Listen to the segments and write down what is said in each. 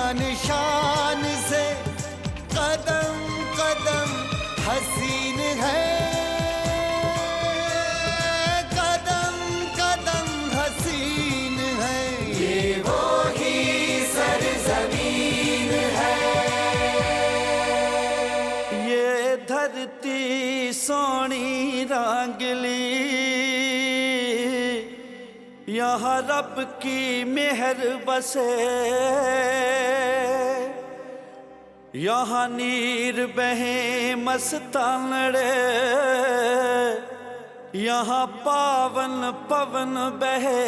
शान शान से कदम कदम हसीन है, कदम कदम हसीन है, ये वो ही सरजमीन है। ये धरती सोनी रंगली, यहाँ रब की मेहर बसे, यहाँ नीर बहे मस्तानड़े, यहाँ पावन पवन बहे।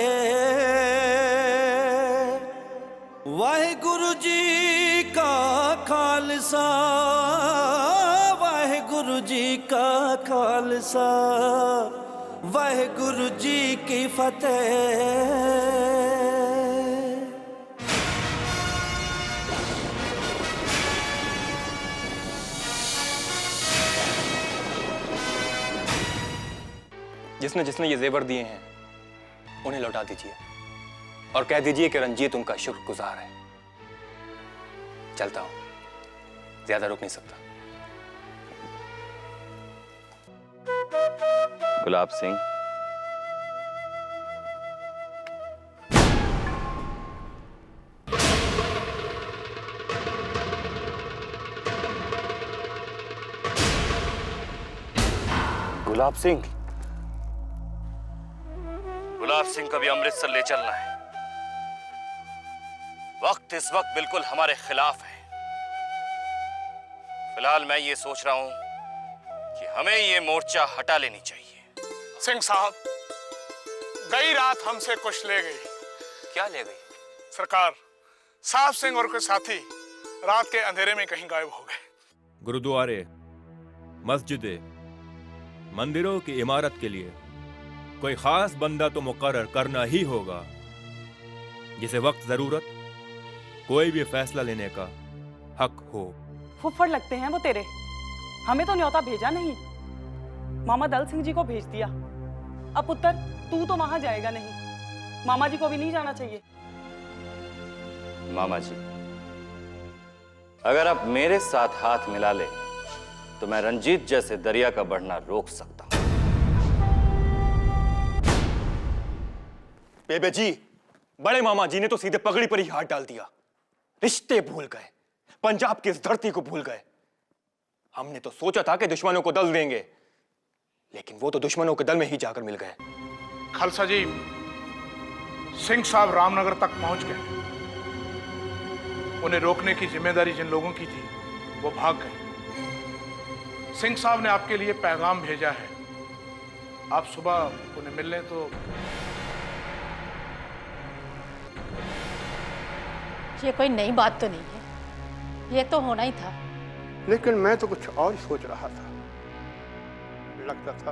वाहिगुरु जी का खालसा, वाहिगुरु जी का खालसा, वाहिगुरु जी की फतेह। जिसने जिसने ये जेवर दिए हैं उन्हें लौटा दीजिए और कह दीजिए कि रंजीत उनका शुक्रगुजार है। चलता हूं, ज्यादा रुक नहीं सकता। गुलाब सिंह, गुलाब सिंह, गुलाब सिंह को भी अमृतसर ले चलना है। वक्त इस वक्त बिल्कुल हमारे खिलाफ है। फिलहाल मैं ये सोच रहा हूं कि हमें ये मोर्चा हटा लेनी चाहिए। सिंह साहब, गई रात हमसे कुछ ले गई। क्या ले गई? सरकार, साहब सिंह और कुछ साथी रात के अंधेरे में कहीं गायब हो गए। गुरुद्वारे, मस्जिदें, मंदिरों की इमारत के लिए कोई खास बंदा तो मुकर्रर करना ही होगा, जिसे वक्त जरूरत कोई भी फैसला लेने का हक हो। फुफ्फड़ लगते हैं वो तेरे, हमें तो न्योता भेजा नहीं, मामा दल सिंह जी को भेज दिया। अब पुत्र तू तो वहां जाएगा नहीं, मामा जी को भी नहीं जाना चाहिए। मामा जी, अगर आप मेरे साथ हाथ मिला ले तो मैं रंजीत जैसे दरिया का बढ़ना रोक सकता हूं। बेबे जी, बड़े मामा जी ने तो सीधे पगड़ी पर ही हाथ डाल दिया। रिश्ते भूल गए, पंजाब की इस धरती को भूल गए। हमने तो सोचा था कि दुश्मनों को दल देंगे, लेकिन वो तो दुश्मनों के दल में ही जाकर मिल गए। खालसा जी, सिंह साहब रामनगर तक पहुंच गए। उन्हें रोकने की जिम्मेदारी जिन लोगों की थी वो भाग गए। सिंह साहब ने आपके लिए पैगाम भेजा है, आप सुबह उन्हें मिल लें तो। ये कोई नई बात तो नहीं है, ये तो होना ही था। लेकिन मैं तो कुछ और सोच रहा था। लगता था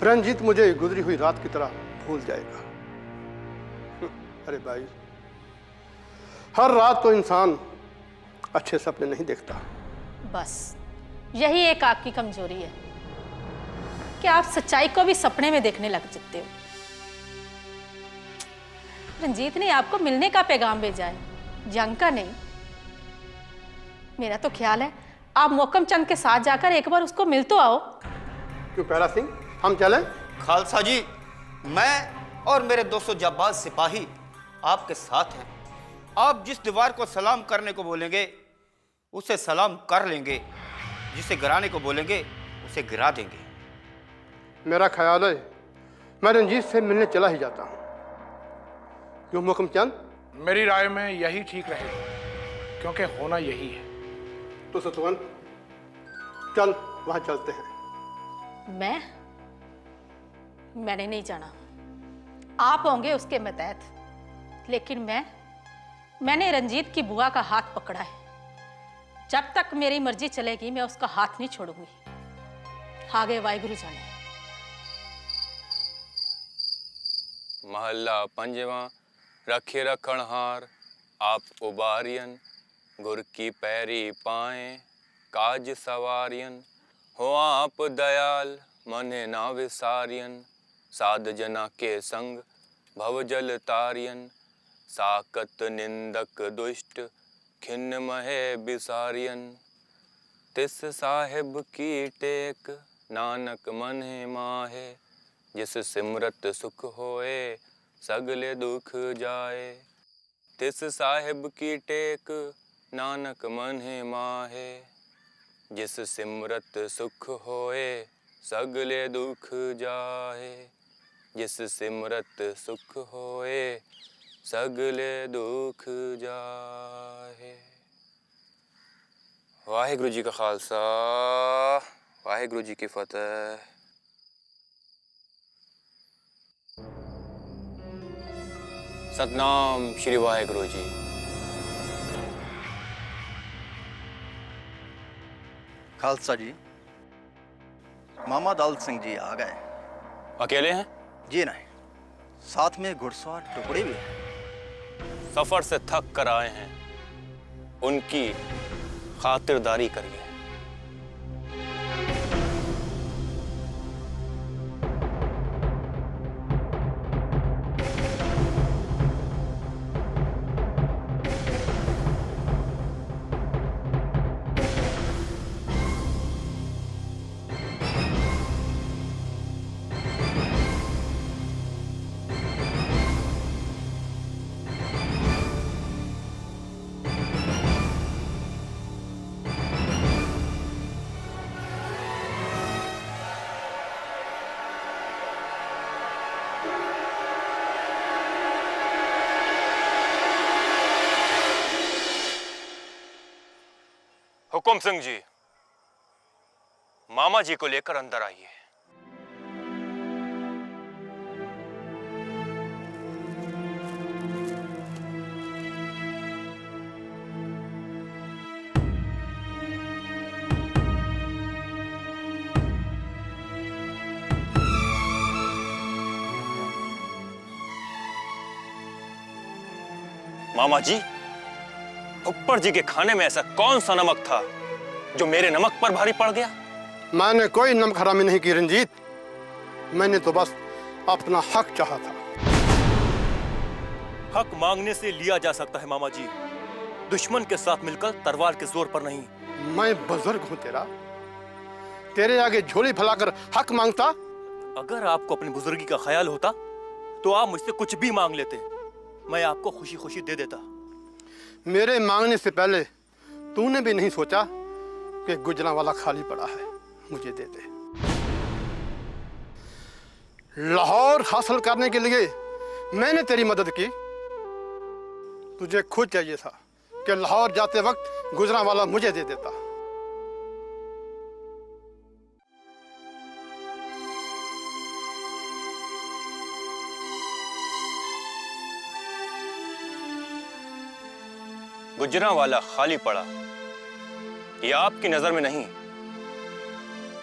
रंजीत मुझे गुजरी हुई रात की तरह भूल जाएगा। अरे भाई, हर रात तो इंसान अच्छे सपने नहीं देखता। बस यही एक आपकी कमजोरी है कि आप सच्चाई को भी सपने में देखने लग जाते हो। रंजीत ने आपको मिलने का पैगाम भेजा है, जंग का नहीं। मेरा तो ख्याल है आप मोहकम चंद के साथ जाकर एक बार उसको मिल तो आओ। क्यों प्यारा सिंह, हम चलें? खालसा जी, मैं और मेरे 200 जाबाज सिपाही आपके साथ हैं। आप जिस दीवार को सलाम करने को बोलेंगे उसे सलाम कर लेंगे, जिसे गिराने को बोलेंगे उसे गिरा देंगे। मेरा ख्याल है मैं रंजीत से मिलने चला ही जाता हूं। क्यों मोहकम चंद? मेरी राय में यही ठीक रहेगा, क्योंकि होना यही है। तो सतवन, चल वहां चलते हैं। मैंने नहीं जाना। आप होंगे उसके मतहत, लेकिन मैंने रंजीत की बुआ का हाथ पकड़ा है। जब तक मेरी मर्जी चलेगी मैं उसका हाथ नहीं छोड़ूंगी। आगे वाहिगुरु जाने। महला पंजवा, रखे रखणहार आप उबारियन, गुर की पैरी पाए काज सवारियन, हो आप दयाल मने ना विसारियन, साध जना के संग भवजल तारियन, साकत निंदक दुष्ट खिन्न महे बिसारियन। तिस साहिब की टेक नानक मन माहे। जिस सिमरत सुख होए सगले दुख जाए। तिस साहिब की टेक नानक मन माहे। जिस सिमरत सुख होए सगले दुख जाए। जिस सिमरत सुख होए सगले दुख जाए। वाहिगुरु जी का खालसा, वाहिगुरु जी की फतेह। सतनाम श्री वाहिगुरु जी। खालसा जी, मामा दल सिंह जी आ गए। अकेले हैं? जी नहीं, साथ में घुड़सवार टुकड़े भी हैं। सफर से थक कर आए हैं, उनकी खातिरदारी करिए। हुकुम सिंह जी, मामा जी को लेकर अंदर आइए। मामा जी, ऊपर जी के खाने में ऐसा कौन सा नमक था जो मेरे नमक पर भारी पड़ गया? मैंने कोई नमक हरामी नहीं की रंजीत। मैंने तो बस अपना हक चाहा था। हक मांगने से लिया जा सकता है मामा जी, दुश्मन के साथ मिलकर तलवार के जोर पर नहीं। मैं बुजुर्ग हूं तेरे आगे झोली फैलाकर हक मांगता। अगर आपको अपनी बुजुर्गी का ख्याल होता तो आप मुझसे कुछ भी मांग लेते, मैं आपको खुशी खुशी दे देता। मेरे मांगने से पहले तूने भी नहीं सोचा कि गुजरांवाला खाली पड़ा है, मुझे दे दे। लाहौर हासिल करने के लिए मैंने तेरी मदद की। तुझे खुद चाहिए था कि लाहौर जाते वक्त गुजरांवाला मुझे दे देता। गुजरांवाला खाली पड़ा, ये आपकी नजर में नहीं,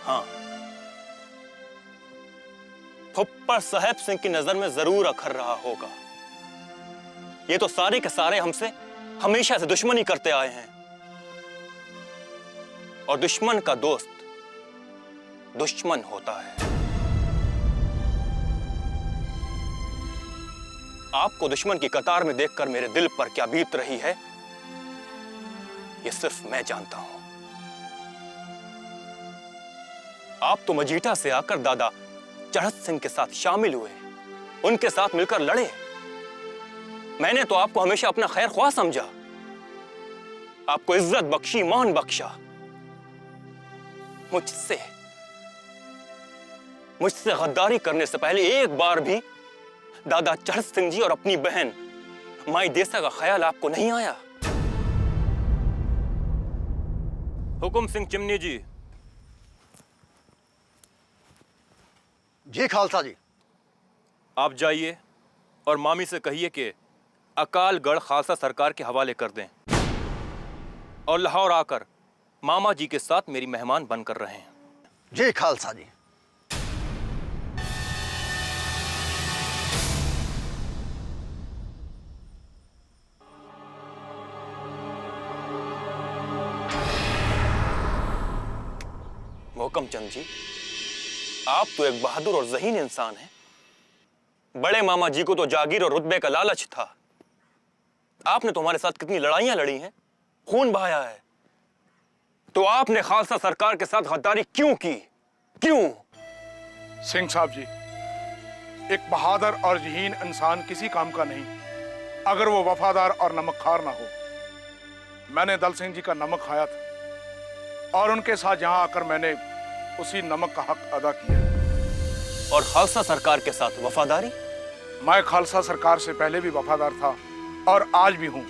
हाँ, फुप्पर साहब सिंह की नजर में जरूर अखर रहा होगा। ये तो सारे के सारे हमसे हमेशा से दुश्मनी करते आए हैं, और दुश्मन का दोस्त दुश्मन होता है। आपको दुश्मन की कतार में देखकर मेरे दिल पर क्या बीत रही है, ये सिर्फ मैं जानता हूं। आप तो मजीठा से आकर दादा चढ़त सिंह के साथ शामिल हुए, उनके साथ मिलकर लड़े। मैंने तो आपको हमेशा अपना खैर ख्वाह समझा, आपको इज्जत बख्शी, मान बख्शा। मुझसे गद्दारी करने से पहले एक बार भी दादा चढ़त सिंह जी और अपनी बहन माई देसा का ख्याल आपको नहीं आया? हुकुम सिंह चिमनी जी। जी खालसा जी। आप जाइए और मामी से कहिए कि अकालगढ़ खालसा सरकार के हवाले कर दें और लाहौर आकर मामा जी के साथ मेरी मेहमान बनकर रहें। जी खालसा जी। मोहकम चंद जी, आप तो एक बहादुर और ज़हीन इंसान हैं। बड़े मामा जी को तो जागीर और रुतबे का लालच था। आपने तो हमारे साथ कितनी लड़ाइयां लड़ी हैं, खून बहाया है, तो आपने खालसा सरकार के साथ गद्दारी क्यों की? क्यों? सिंह साहब जी, एक बहादुर और जहीन इंसान किसी काम का नहीं अगर वो वफादार और नमकखार ना हो। मैंने दल सिंह जी का नमक खाया था और उनके साथ यहां आकर मैंने उसी नमक का हक अदा किया। और खालसा सरकार के साथ वफादारी? मैं खालसा सरकार से पहले भी वफादार था और आज भी हूं।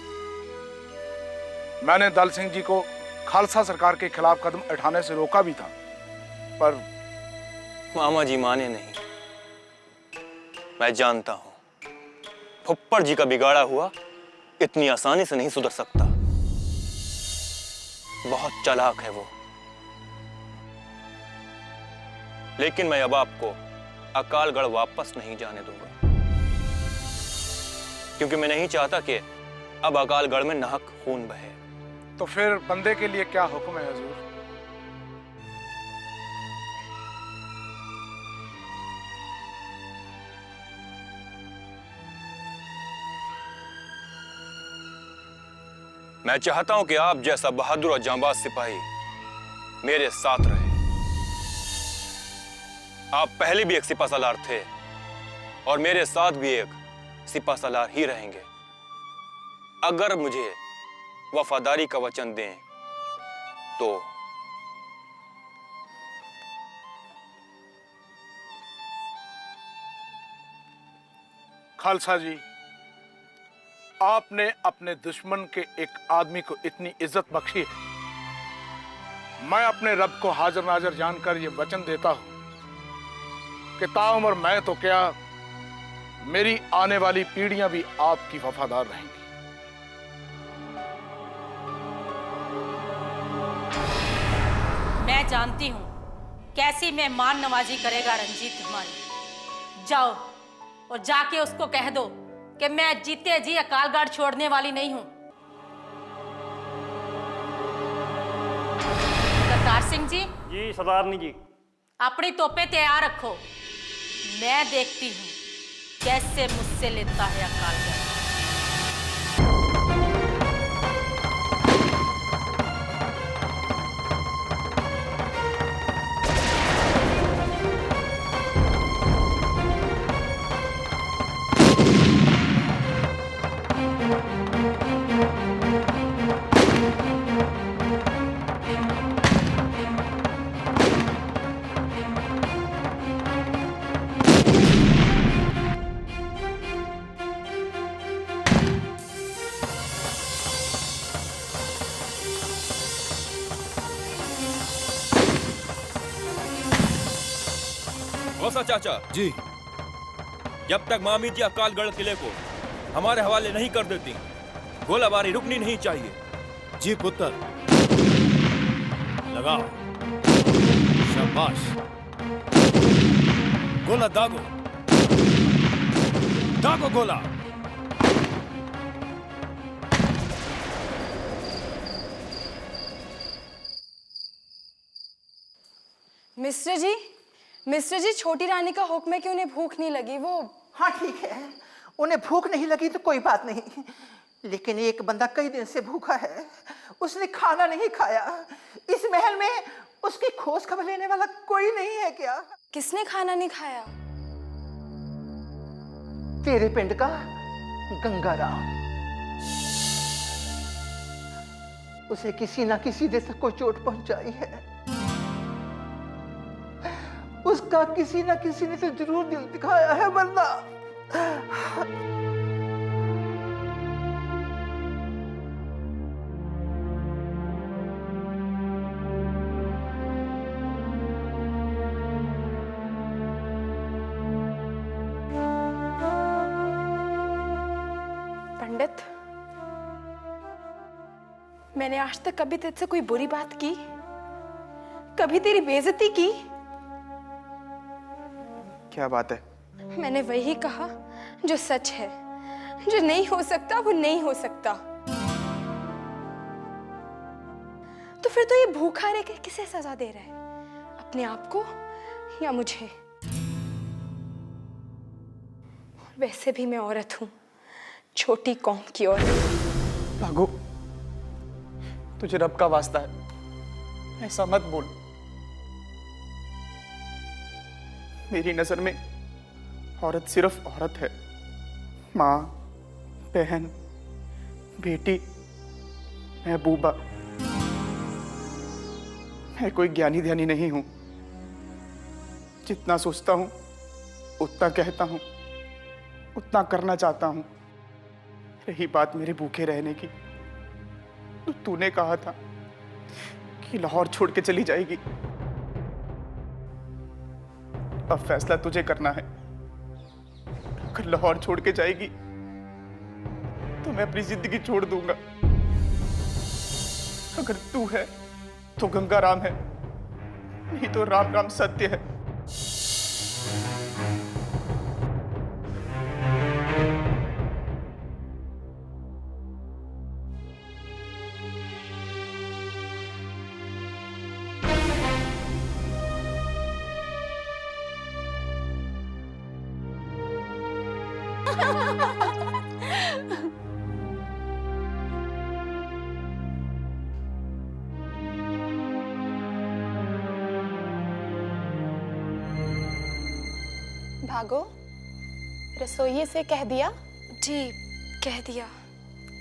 मैंने दल सिंह जी को खालसा सरकार के खिलाफ कदम उठाने से रोका भी था, पर मामा जी माने नहीं। मैं जानता हूं, फुप्पड़ जी का बिगाड़ा हुआ इतनी आसानी से नहीं सुधर सकता। बहुत चालाक है वो। लेकिन मैं अब आपको अकालगढ़ वापस नहीं जाने दूंगा, क्योंकि मैं नहीं चाहता कि अब अकालगढ़ में नाहक खून बहे। तो फिर बंदे के लिए क्या हुक्म है हुजूर? मैं चाहता हूं कि आप जैसा बहादुर और जांबाज सिपाही मेरे साथ रहे। आप पहले भी एक सिपा सालार थे और मेरे साथ भी एक सिपा सालार ही रहेंगे। अगर मुझे वफादारी का वचन दें तो। खालसा जी, आपने अपने दुश्मन के एक आदमी को इतनी इज्जत बख्शी है। मैं अपने रब को हाजिर नाजिर जानकर यह वचन देता हूं कि ताउम्र मैं तो क्या, मेरी आने वाली पीढ़ियां भी आपकी वफादार रहेंगी। मैं जानती हूं कैसी मेहमान नवाजी करेगा रंजीत तुम्हारी। जाओ और जाके उसको कह दो कि मैं जीते जी अकालगढ़ छोड़ने वाली नहीं हूं। करतार सिंह जी। जी सरदारनी जी। अपनी तोपें तैयार रखो, मैं देखती हूं कैसे मुझसे लेता है अकालगढ़। गौसा चाचा जी, जब तक मामी जी अकालगढ़ किले को हमारे हवाले नहीं कर देती, गोलाबारी रुकनी नहीं चाहिए। जी पुत्र, लगाओ। शाबाश। गोला दागो, दागो गोला। मिस्टर जी, छोटी रानी का हुक्म है कि उन्हें भूख नहीं लगी। वो हाँ ठीक है, उन्हें भूख नहीं लगी तो कोई बात नहीं, लेकिन एक बंदा कई दिन से भूखा है, उसने खाना नहीं खाया। इस महल में उसकी खोज खबर लेने वाला कोई नहीं है क्या? किसने खाना नहीं खाया? तेरे पिंड का गंगाराम। उसे किसी ना किसी दिन से कोई चोट पहुंचाई है। उसका किसी ना किसी ने तो जरूर दिल दिखाया है, वरना पंडित, मैंने आज तक कभी तुझसे कोई बुरी बात की? कभी तेरी बेइज्जती की? क्या बात है? मैंने वही कहा जो सच है। जो नहीं हो सकता वो नहीं हो सकता। तो फिर तो ये भूखा रह के किसे सजा दे रहा है? अपने आप को या मुझे? वैसे भी मैं औरत हूं, छोटी कौम की औरत। भागो, तुझे रब का वास्ता है, ऐसा मत बोल। मेरी नजर में औरत सिर्फ औरत है, माँ, बहन, बेटी, महबूबा। मैं कोई ज्ञानी ध्यानी नहीं हूं। जितना सोचता हूं उतना कहता हूं, उतना करना चाहता हूं। रही बात मेरे भूखे रहने की, तो तूने कहा था कि लाहौर छोड़ के चली जाएगी। अब फैसला तुझे करना है। अगर लाहौर छोड़ के जाएगी तो मैं अपनी जिंदगी छोड़ दूंगा। अगर तू है तो गंगा राम है, नहीं तो राम राम सत्य है। भागो, रसोइये से कह दिया? जी, कह दिया।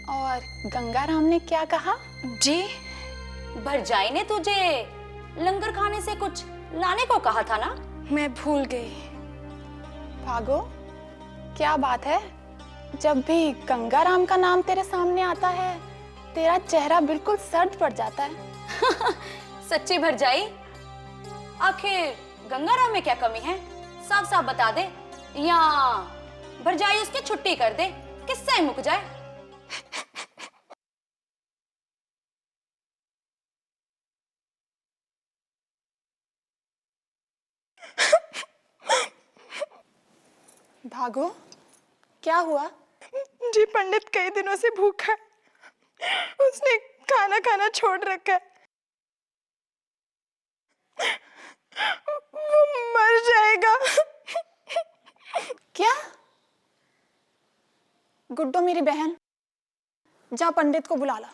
और गंगाराम ने क्या कहा? जी, भरजाई ने तुझे लंगर खाने से कुछ लाने को कहा था ना? मैं भूल गई। भागो, क्या बात है? जब भी गंगाराम का नाम तेरे सामने आता है, तेरा चेहरा बिल्कुल सर्द पड़ जाता है। सच्ची भरजाई, आखिर गंगाराम में क्या कमी है? साफ साफ बता दे, या भरजाई उसकी छुट्टी कर दे, किस्सा ही मुक जाए। भागो, क्या हुआ? जी, पंडित कई दिनों से भूखा है। उसने खाना खाना छोड़ रखा है। वो मर जाएगा। क्या? गुड्डो मेरी बहन, जा पंडित को बुला ला।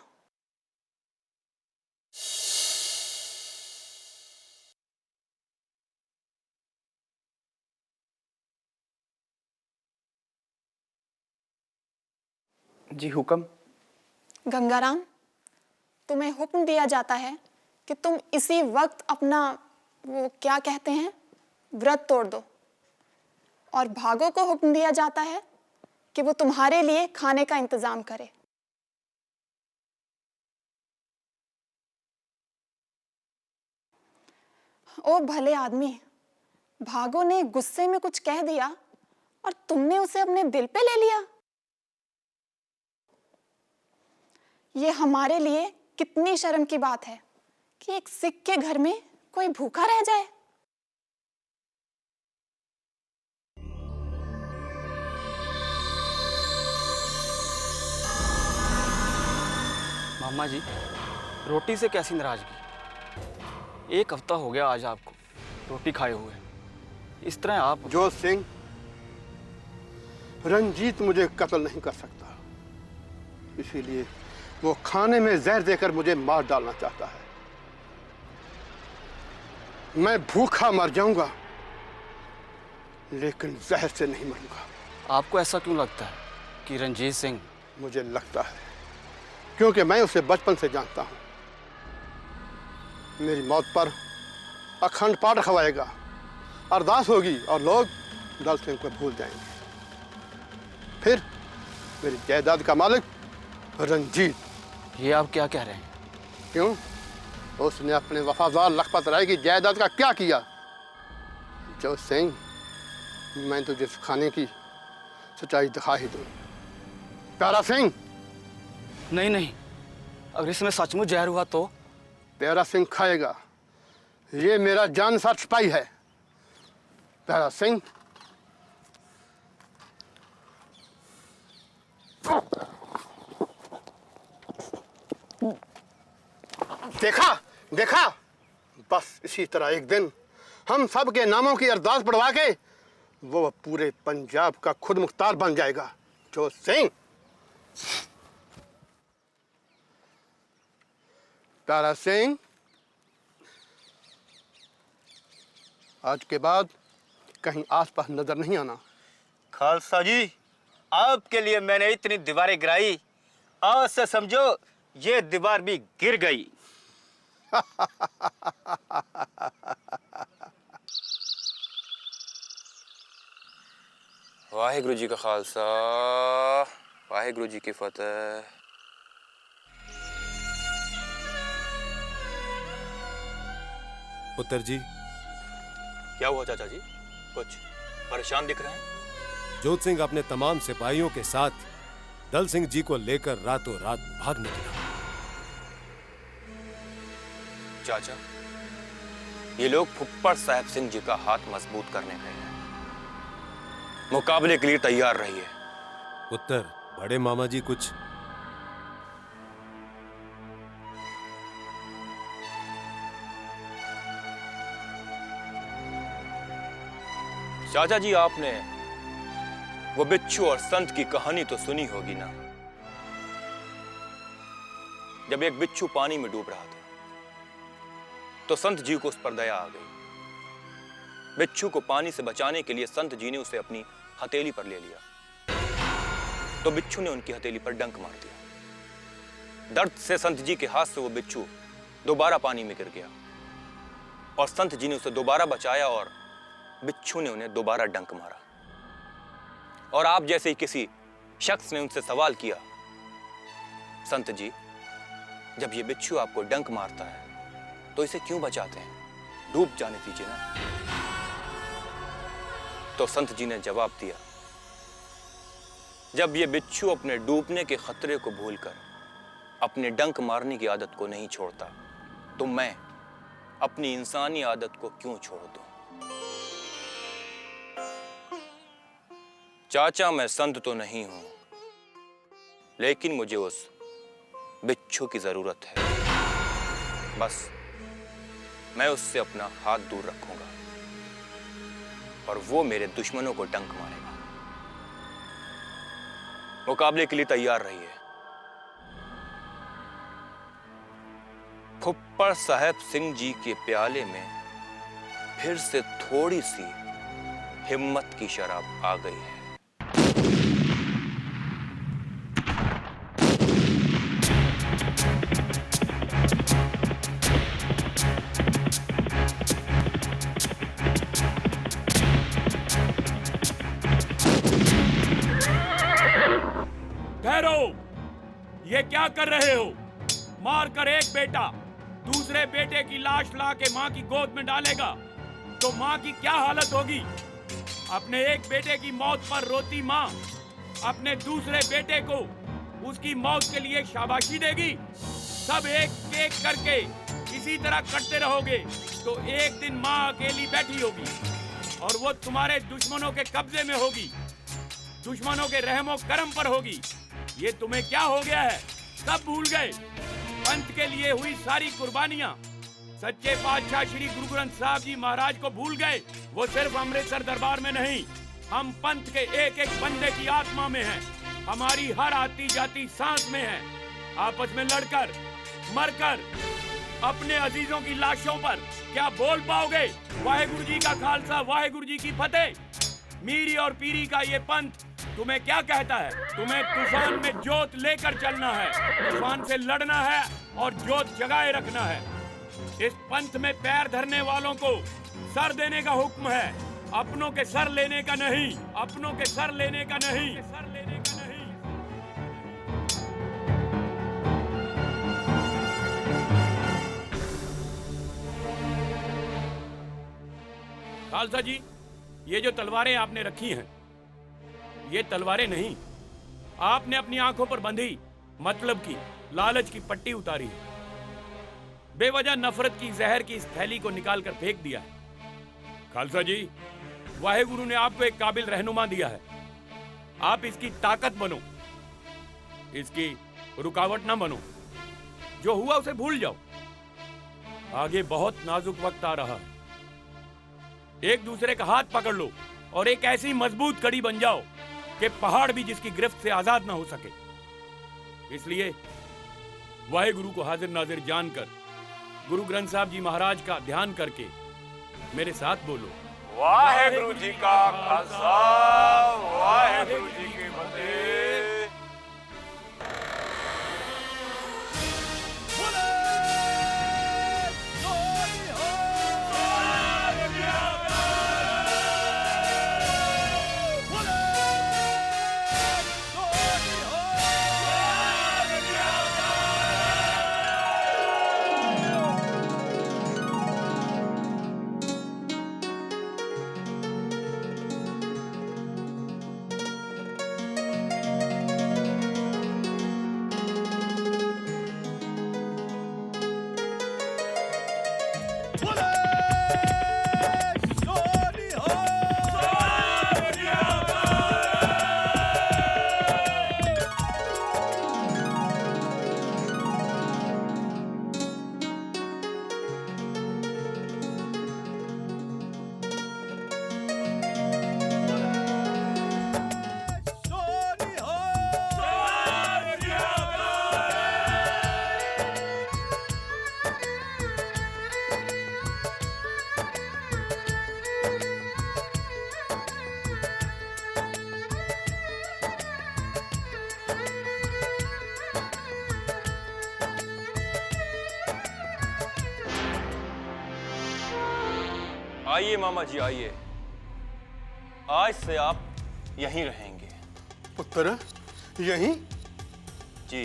जी हुक्म। गंगाराम, तुम्हें हुक्म दिया जाता है कि तुम इसी वक्त अपना वो क्या कहते हैं, व्रत तोड़ दो। और भागो को हुक्म दिया जाता है कि वो तुम्हारे लिए खाने का इंतजाम करे। ओ भले आदमी, भागो ने गुस्से में कुछ कह दिया और तुमने उसे अपने दिल पे ले लिया। ये हमारे लिए कितनी शर्म की बात है कि एक सिख के घर में कोई भूखा रह जाए। मामा जी, रोटी से कैसी नाराजगी? एक हफ्ता हो गया आज आपको रोटी खाए हुए। इस तरह आप... जोत सिंह, रंजीत मुझे कत्ल नहीं कर सकता, इसीलिए वो खाने में जहर देकर मुझे मार डालना चाहता है। मैं भूखा मर जाऊंगा, लेकिन जहर से नहीं मरूंगा। आपको ऐसा क्यों लगता है कि रंजीत सिंह... मुझे लगता है क्योंकि मैं उसे बचपन से जानता हूं। मेरी मौत पर अखंड पाठ रखवाएगा, अरदास होगी और लोग दल सिंह को भूल जाएंगे। फिर मेरी जायदाद का मालिक रंजीत। ये आप क्या कह रहे हैं? क्यों? उसने अपने वफादार लखपत राय की जायदाद का क्या किया? जोत सिंह, मैं तुझे खाने की सच्चाई दिखा ही दूं। प्यारा सिंह। नहीं नहीं, अगर इसमें सचमुच जहर हुआ तो? प्यारा सिंह खाएगा, ये मेरा जानसार सिपाही है। प्यारा सिंह, देखा देखा, बस इसी तरह एक दिन हम सब के नामों की अरदास पढ़वा के वो पूरे पंजाब का खुद मुख्तार बन जाएगा। जोत सिंह, तारा सिंह, आज के बाद कहीं आसपास नजर नहीं आना। खालसा जी, आपके लिए मैंने इतनी दीवारें गिराई, आज से समझो ये दीवार भी गिर गई। वाहिगुरु जी का खालसा, वाहिगुरु जी की फतेह। पुत्र जी। क्या हुआ चाचा जी? कुछ परेशान दिख रहे हैं? जोत सिंह अपने तमाम सिपाहियों के साथ दल सिंह जी को लेकर रातों रात भाग निकला। चाचा, ये लोग फुप्पड़ साहब सिंह जी का हाथ मजबूत करने गए हैं। मुकाबले के लिए तैयार रहिए। पुत्र, बड़े मामा जी कुछ चाचा जी, आपने वो बिच्छू और संत की कहानी तो सुनी होगी ना? जब एक बिच्छू पानी में डूब रहा था तो संत जी को उस पर दया आ गई। बिच्छू को पानी से बचाने के लिए संत जी ने उसे अपनी हथेली पर ले लिया तो बिच्छू ने उनकी हथेली पर डंक मार दिया। दर्द से संत जी के हाथ से वो बिच्छू दोबारा पानी में गिर गया और संत जी ने उसे दोबारा बचाया और बिच्छू ने उन्हें दोबारा डंक मारा। और आप जैसे ही किसी शख्स ने उनसे सवाल किया, संत जी, जब ये बिच्छू आपको डंक मारता है तो इसे क्यों बचाते हैं? डूब जाने दीजिए ना। तो संत जी ने जवाब दिया, जब ये बिच्छू अपने डूबने के खतरे को भूलकर अपने डंक मारने की आदत को नहीं छोड़ता तो मैं अपनी इंसानी आदत को क्यों छोड़ दूं? चाचा, मैं संत तो नहीं हूं, लेकिन मुझे उस बिच्छू की जरूरत है। बस मैं उससे अपना हाथ दूर रखूंगा और वो मेरे दुश्मनों को डंक मारेगा। मुकाबले के लिए तैयार रहिए। फुप्पड़ साहब सिंह जी के प्याले में फिर से थोड़ी सी हिम्मत की शराब आ गई है। ठहरो, ये क्या कर रहे हो? मार कर एक बेटा दूसरे बेटे की लाश ला के माँ की गोद में डालेगा तो माँ की क्या हालत होगी? अपने एक बेटे की मौत पर रोती माँ अपने दूसरे बेटे को उसकी मौत के लिए शाबाशी देगी। सब एक एक करके इसी तरह करते रहोगे तो एक दिन माँ अकेली बैठी होगी और वो तुम्हारे दुश्मनों के कब्जे में होगी, दुश्मनों के रहमो करम पर होगी। ये तुम्हें क्या हो गया है? सब भूल गए पंथ के लिए हुई सारी कुर्बानियां। सच्चे पातशाह श्री गुरु ग्रंथ साहब जी महाराज को भूल गए। वो सिर्फ अमृतसर दरबार में नहीं, हम पंथ के एक एक बंदे की आत्मा में हैं, हमारी हर आती जाती सांस में है। आपस में लड़कर मरकर अपने अजीजों की लाशों पर क्या बोल पाओगे? वाहेगुरु जी का खालसा, वाहेगुरु जी की फतेह। मीरी और पीरी का ये पंथ तुम्हें क्या कहता है? तुम्हें तूफान में जोत लेकर चलना है, तूफान से लड़ना है और जोत जगाए रखना है। इस पंथ में पैर धरने वालों को सर देने का हुक्म है, अपनों के सर लेने का नहीं, अपनों के सर लेने का नहीं। खालसा जी, ये जो तलवारें आपने रखी हैं, ये तलवारें नहीं, आपने अपनी आंखों पर बंधी मतलब की लालच की पट्टी उतारी है। बेवजह नफरत की जहर की इस थैली को निकालकर फेंक दिया है। खालसा जी, वाहेगुरु ने आपको एक काबिल रहनुमा दिया है, आप इसकी ताकत बनो, इसकी रुकावट ना बनो। जो हुआ उसे भूल जाओ। आगे बहुत नाजुक वक्त आ रहा है। एक दूसरे का हाथ पकड़ लो और एक ऐसी मजबूत कड़ी बन जाओ कि पहाड़ भी जिसकी गिरफ्त से आजाद ना हो सके। इसलिए वाहेगुरु को हाजिर नाजिर जानकर गुरु ग्रंथ साहब जी महाराज का ध्यान करके मेरे साथ बोलो। वाहेगुरु जी का खालसा, वाहेगुरु जी की फतेह। आइए मामा जी आइए, आज से आप यहीं रहेंगे। पुत्र यहीं? जी,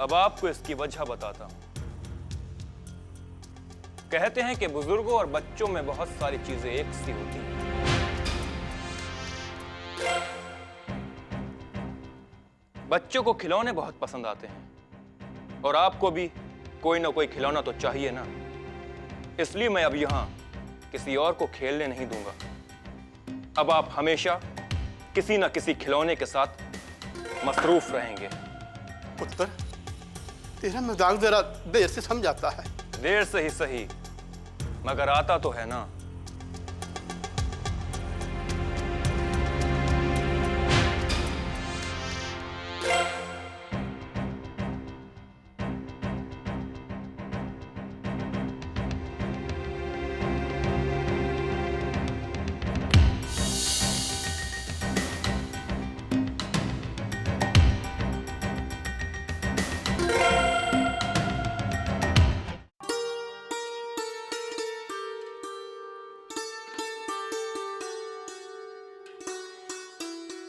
अब आपको इसकी वजह बताता हूं। कहते हैं कि बुजुर्गों और बच्चों में बहुत सारी चीजें एक सी होती हैं। बच्चों को खिलौने बहुत पसंद आते हैं और आपको भी कोई ना कोई खिलौना तो चाहिए ना, इसलिए मैं अब यहां किसी और को खेलने नहीं दूंगा। अब आप हमेशा किसी न किसी खिलौने के साथ मसरूफ रहेंगे। पुत्र तेरा मजाक जरा देर से समझाता है। देर से ही सही, मगर आता तो है ना।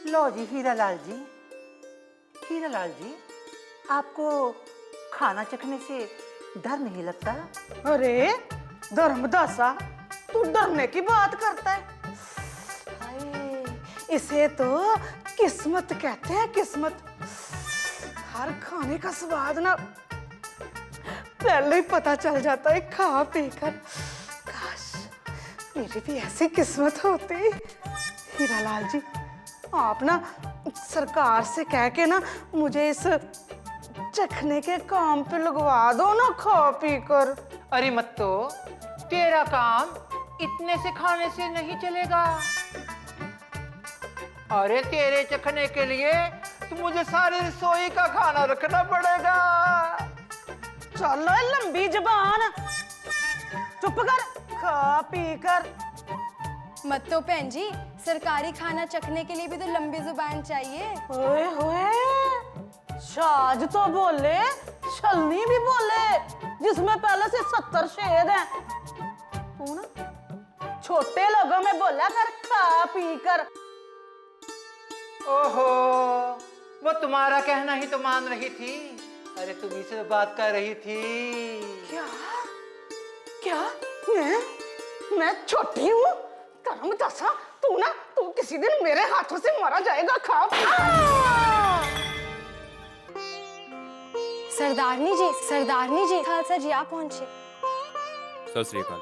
लो जी हीरालाल जी, हीरालाल जी, आपको खाना चखने से डर नहीं लगता? अरे धर्मदासा, तू डरने की बात करता है? हाय, इसे तो किस्मत कहते हैं, किस्मत। हर खाने का स्वाद ना पहले ही पता चल जाता है खा पी कर। काश मेरी भी ऐसी किस्मत होती। हीरालाल जी, आप ना सरकार से कह के ना मुझे इस चखने के काम पे लगवा दो ना, खा पी कर। अरे मत तो, तेरा काम इतने से खाने से नहीं चलेगा। अरे तेरे चखने के लिए तो मुझे सारी रसोई का खाना रखना पड़ेगा। चलो लंबी जबान, चुप कर, खा पी कर। मत तो भैन जी, सरकारी खाना चखने के लिए भी तो लंबी जुबान चाहिए। ओए होए, शाज तो बोले, छलनी भी बोले, जिसमें पहले से 70 शेर हैं। तू ना छोटे लोगों में बोला कर, खा पी कर। ओहो, वो तुम्हारा कहना ही तो मान रही थी। अरे तुम्ही से बात कर रही थी। क्या क्या? मैं छोटी हूँ? धर्मदासा, तू किसी दिन मेरे हाथों से मारा जाएगा। खा पी। सरदारनी जी, खालसा जी आप पहुंचे। सत श्री अकाल।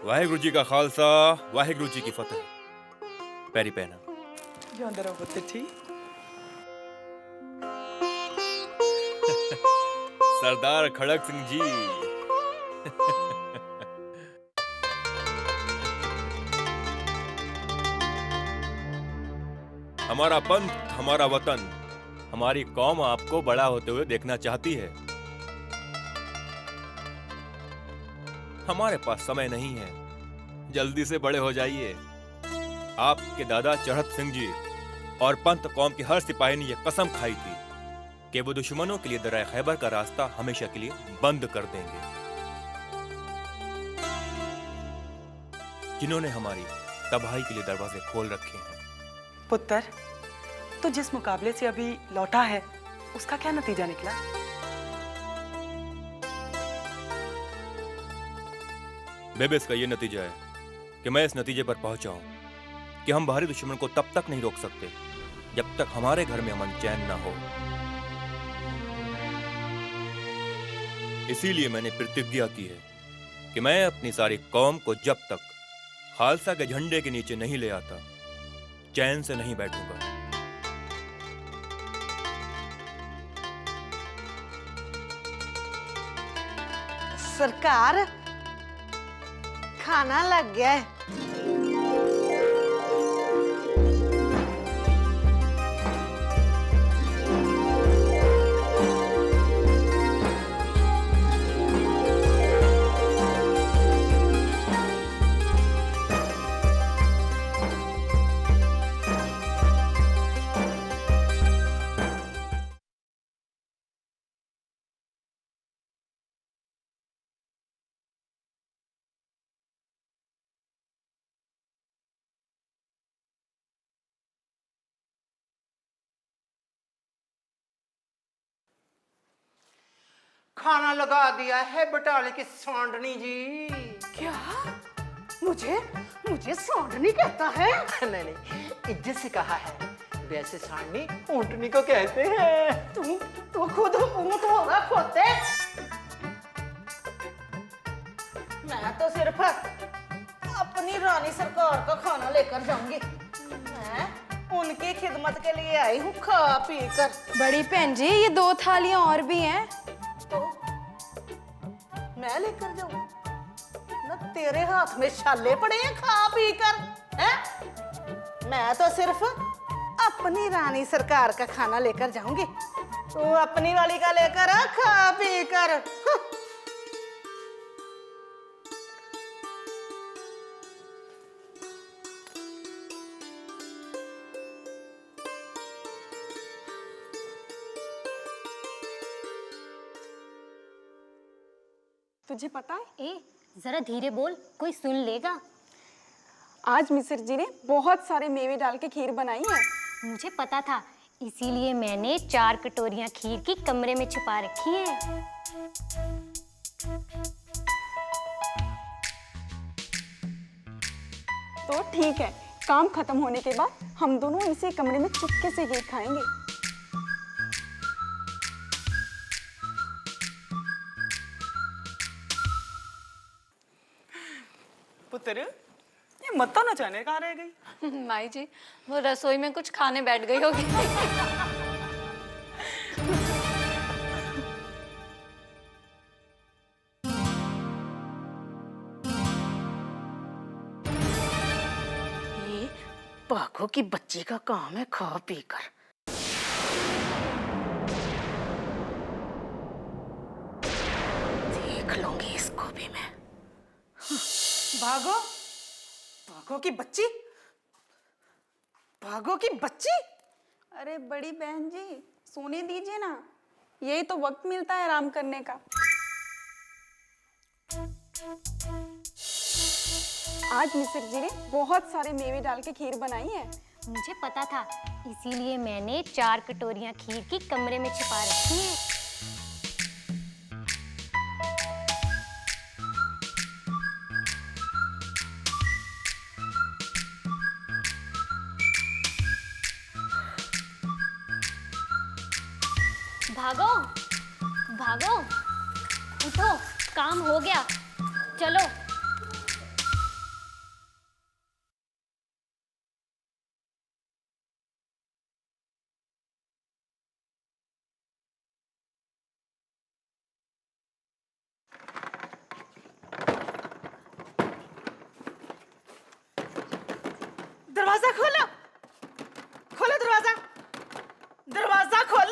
वाहेगुरु जी का खालसा, वाहेगुरु जी की फतेह। पैरी पहना। सरदार खड़क सिंह जी। हमारा पंथ, हमारा वतन, हमारी कौम आपको बड़ा होते हुए देखना चाहती है। हमारे पास समय नहीं है, जल्दी से बड़े हो जाइए। आपके दादा चढ़त सिंह जी और पंत कौम के हर सिपाही ने यह कसम खाई थी कि वो दुश्मनों के लिए दरिया खैबर का रास्ता हमेशा के लिए बंद कर देंगे। जिन्होंने हमारी तबाही के लिए दरवाजे खोल रखे हैं। पुत्र, तो जिस मुकाबले से अभी लौटा है उसका क्या नतीजा निकला? बेबे, इसका ये नतीजा है कि मैं इस नतीजे पर पहुंचा हूं कि हम बाहरी दुश्मन को तब तक नहीं रोक सकते जब तक हमारे घर में अमन चैन ना हो। इसीलिए मैंने प्रतिज्ञा की है कि मैं अपनी सारी कौम को जब तक खालसा के झंडे के नीचे नहीं ले आता, चैन से नहीं बैठूंगा। सरकार, खाना लग गया है। खाना लगा दिया है बटाले की सांडनी जी। क्या? मुझे मुझे सांडनी कहता है? नहीं नहीं, इज्जत से कहा है। वैसे सांडनी ऊंटनी को कहते हैं। तू खुद ऊंट होगा खोते। मैं तो सिर्फ अपनी रानी सरकार का खाना लेकर जाऊंगी। मैं उनकी खिदमत के लिए आई हूँ, खा पी कर। बड़ी बहन जी, ये 2 थालियां और भी हैं। तो मैं लेकर जाऊं? ना तेरे हाथ में छाले पड़े हैं खा पी कर, हैं? मैं तो सिर्फ अपनी रानी सरकार का खाना लेकर जाऊंगी। तू अपनी वाली का लेकर आ, खा पी कर। तुझे पता है? ए, जरा धीरे बोल, कोई सुन लेगा। आज मिस्र जी ने बहुत सारे मेवे डाल के खीर बनाई है। मुझे पता था, इसीलिए मैंने 4 कटोरियां खीर की कमरे में छुपा रखी है। तो ठीक है, काम खत्म होने के बाद हम दोनों इसी कमरे में चुपके से खीर खाएंगे। पुत्र, ये मत्ता न जाने कहाँ रह गई? माई जी, वो रसोई में कुछ खाने बैठ गई होगी। ये भागो की बच्ची का काम है खा पी कर। देख लूंगी इसको भी मैं। भागो, भागो की बच्ची, भागो की बच्ची। अरे बड़ी बहन जी, सोने दीजिए ना, यही तो वक्त मिलता है आराम करने का। आज मिस्र जी ने बहुत सारे मेवे डाल के खीर बनाई है। मुझे पता था, इसीलिए मैंने 4 कटोरियां खीर की कमरे में छुपा रखी हैं। भागो, भागो, उठो, काम हो गया, चलो। दरवाजा खोलो, खोलो दरवाजा, दरवाजा खोलो।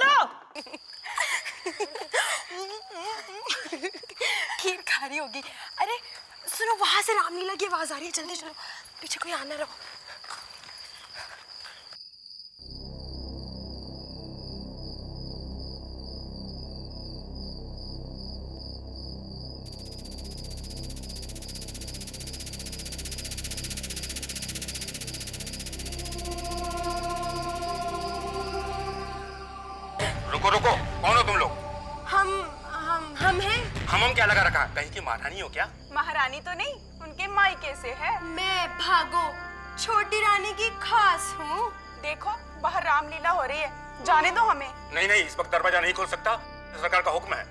खीर खा रही होगी। अरे सुनो, वहां से रामलीला की आवाज आ रही है, जल्दी चलो, पीछे कोई आना रहो। रुको रुको, कौन हो तुम लोग? हम हैं। हम क्या लगा रखा? कहीं की महारानी हो क्या? महारानी तो नहीं, उनके मायके से है। मैं भागो छोटी रानी की खास हूँ। देखो बाहर रामलीला हो रही है, जाने दो हमें। नहीं नहीं, इस वक्त दरवाजा नहीं खोल सकता, सरकार का हुक्म है।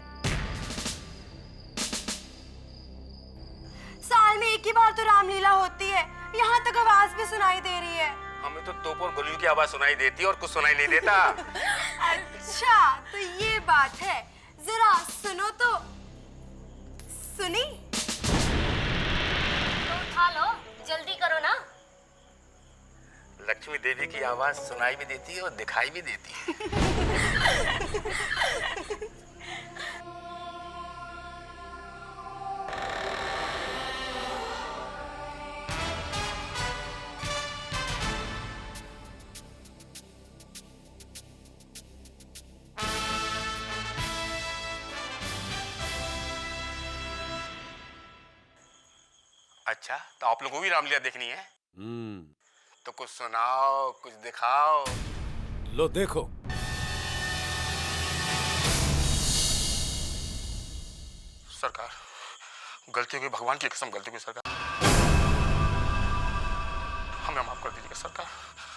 साल में एक ही बार तो रामलीला होती है, यहाँ तक आवाज भी सुनाई दे रही है। हमें तो तोप और गोलियों की आवाज सुनाई देती है और कुछ सुनाई नहीं देता। अच्छा तो ये बात है, जरा सुनो तो। सुनी? तो उठा लो, जल्दी करो ना। लक्ष्मी देवी की आवाज सुनाई भी देती है और दिखाई भी देती है। अच्छा तो आप लोगों को भी रामलीला देखनी है? तो कुछ सुनाओ, कुछ दिखाओ। लो देखो। सरकार गलती हुई, भगवान की कसम गलती हुई सरकार, हमें माफ कर दीजिएगा सरकार,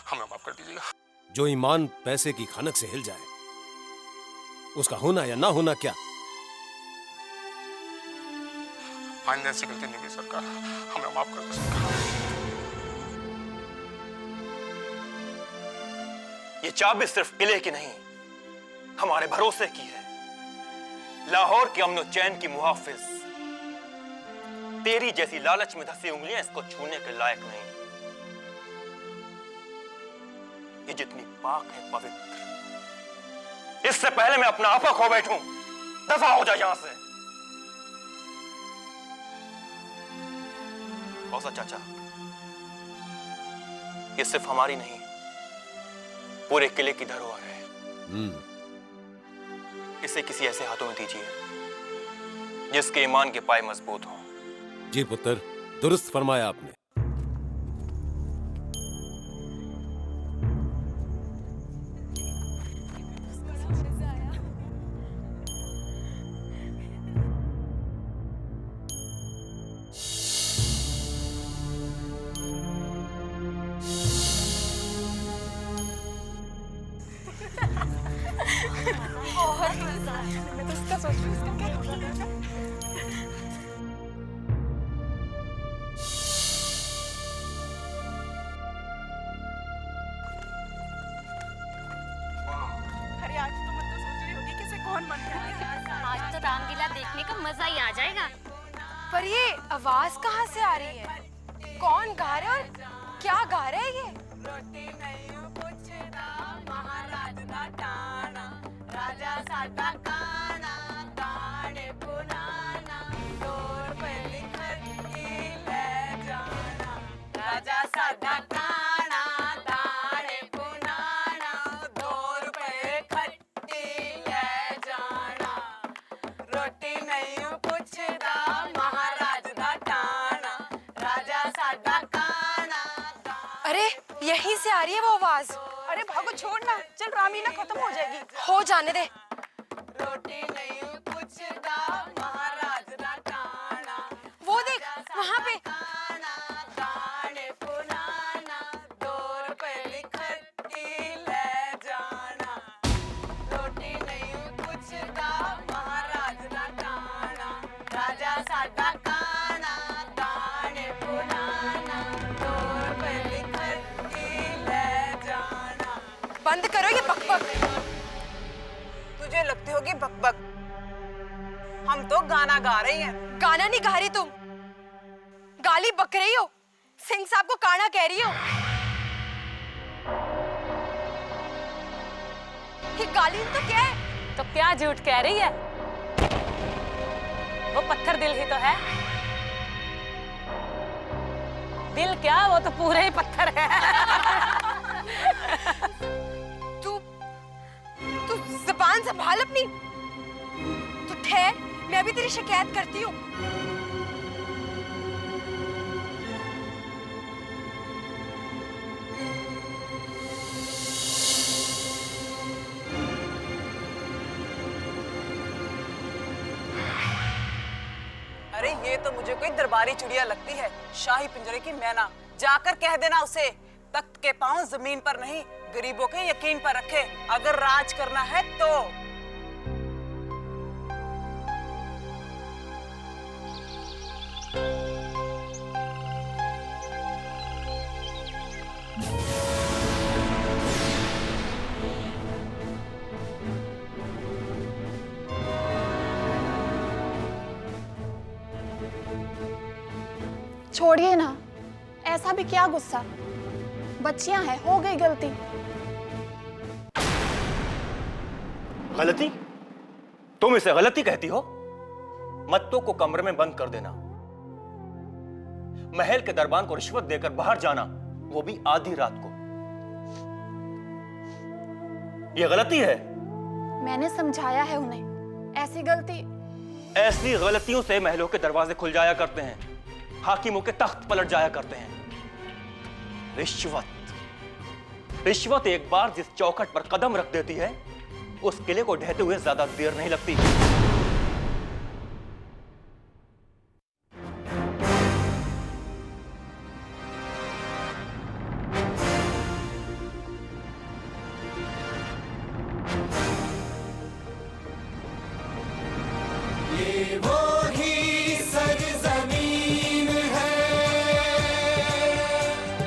हमें माफ कर दीजिएगा। जो ईमान पैसे की खनक से हिल जाए, उसका होना या ना होना क्या? आइंदा ऐसी गलती नहीं हुई सरकार, हमें माफ कर दो सरकार। ये चाबी सिर्फ किले की नहीं, हमारे भरोसे की है। लाहौर के अमन चैन की मुहाफिज। तेरी जैसी लालच में धसी उंगलियां इसको छूने के लायक नहीं। ये जितनी पाक है, पवित्र, इससे पहले मैं अपना आपा खो बैठूं, दफा हो जा यहां से। कौसा चाचा, ये सिर्फ हमारी नहीं, पूरे किले की धरोहर है। इसे किसी ऐसे हाथों में दीजिए जिसके ईमान के पाए मजबूत हों। जी पुत्र, दुरुस्त फरमाया आपने। बहुत मजा आया। मैं तो इसका सोच रही हूँ, इसका क्या होगा? अरे आज तो मैं तो सोच रही होगी कि इसे कौन मन करेगा। आज तो रामलीला देखने का मजा ही आ जाएगा। पर ये आवाज कहाँ से आ रही है? कौन गा रहा है और क्या गा रहा है ये? राजा साडा काना ताने पुनाना डोर पे लिखती ले जाना। राजा साडा काना ताने पुनाना डोर पे खट्टी ले जाना। रोटी नहीं पुछदा महाराज दा टाना। राजा साडा काना। अरे यहीं से आ रही है वो आवाज। अरे भागो, छोड़ना, चल रामलीला खत्म हो जाएगी। हो जाने दे। रोटी नहीं पुछदा महाराज दा टाना। वो देख वहाँ पे। ताने पुनाना डोर पे लिखती ले जाना। रोटी नहीं पुछदा महाराज दा टाना। राजा साडा काना ताने पुनाना डोर पे लिखती ले जाना। बंद करो ये बकबक। तुझे लगती होगी बकबक, हम तो गाना गा रही हैं। गाना नहीं गा रही तुम, गाली बक रही हो। सिंह साहब को काना कह रही हो। ये गाली तो क्या है? तो क्या झूठ कह रही है? दिल ही तो है। दिल क्या, वो तो पूरे ही पत्थर है। तू ज़ुबान संभाल अपनी। तू ठहर, मैं भी तेरी शिकायत करती हूँ। अरे ये तो मुझे कोई दरबारी चिड़िया लगती है, शाही पिंजरे की मैना। जाकर कह देना उसे, तख्त के पांव जमीन पर नहीं, गरीबों के यकीन पर रखे। अगर राज करना है तो। छोड़िए ना, ऐसा भी क्या गुस्सा, बच्चियां हैं, हो गई गलती। गलती? तुम इसे गलती कहती हो? मत्तों को कमरे में बंद कर देना, महल के दरबान को रिश्वत देकर बाहर जाना, वो भी आधी रात को, ये गलती है। मैंने समझाया है उन्हें, ऐसी गलतियों से महलों के दरवाजे खुल जाया करते हैं, हाकिमों के तख्त पलट जाया करते हैं। रिश्वत एक बार जिस चौखट पर कदम रख देती है, उस किले को ढहते हुए ज्यादा देर नहीं लगती। ये वो ही सरजमीन है,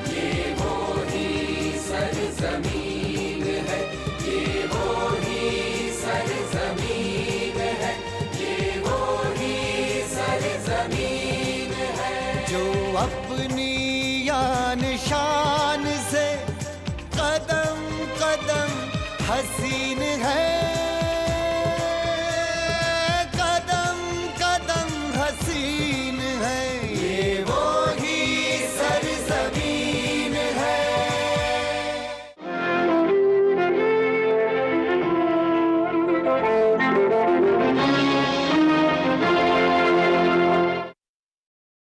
ये वो ही सरजमीन है, ये वो ही सरजमीन है, ये वो ही सरजमीन है, जो अपनी यान शान से कदम कदम हसीन है, कदम कदम हसीन